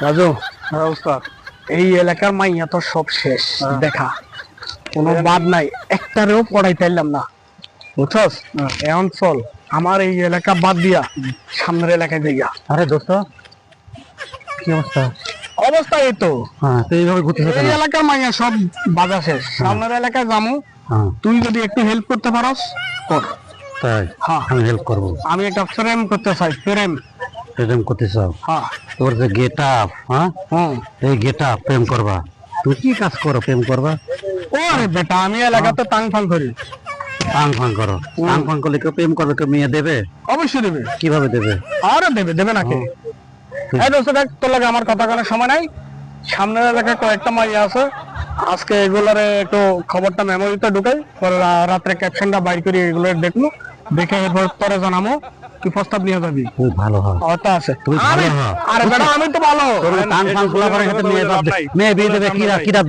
রাজু, এই এলাকার মাইয়া তো সব শেষ দেখা, কোনো বাদ নাই, একটারেও পড়াইতাইলাম না, বুঝছস? এখন চল আমার এই এলাকা বাদ দিয়া সামনের এলাকায় যাইয়া। আরে দোস্ত, কি অবস্থা? অবস্থা এই তো, হ্যাঁ, তুই এইভাবে ঘুরতেছিস কেন? এই এলাকার মাইয়া সব বাধা শেষ, সামনের এলাকায় যাবো। হ্যাঁ, তুই যদি একটু হেল্প করতে পারস কর। তাই? হ্যাঁ, আমি হেল্প করবো। আমি একটা প্রেম করতে চাই, প্রেম। প্রেম করতে চাও? হ্যাঁ, তোর যে গেট আপ, হ্যাঁ, এই গেট আপ প্রেম করবা? তুই কি কাজ করো প্রেম করবা? ওরে বেটা, আমি এলাকাতে টাং ফাং করি। টাং ফাং করো? টাং ফাং করলে কেউ প্রেম করবে, কেউ মেয়ে দেবে? অবশ্যই দেবে। কিভাবে দেবে? আরে দেবে, দেবে নাকি? এই দোস্ত দেখ, তোর লাগে আমার কথা কোনো সময় নাই। সামনের এলাকায় কয়েকটা মাইয়া আছে, আজকে এগুলারে একটু খবরটা মেমোরিতে ঢুকাই, পরে রাত্রে ক্যাপশনটা বাইর করি, এগুলো দেখবো, দেখে এরপর পরে জানাবো। তুই প্রস্তাব নিয়ে যাবি? তুই ভালো হ, ওটা আছে। তুই ভালো হ। আরে বেটা, আমি তো ভালো। তোর টাং ফাং খোলা করে মেয়ে বিয়ে দেবে, কিরা কিরা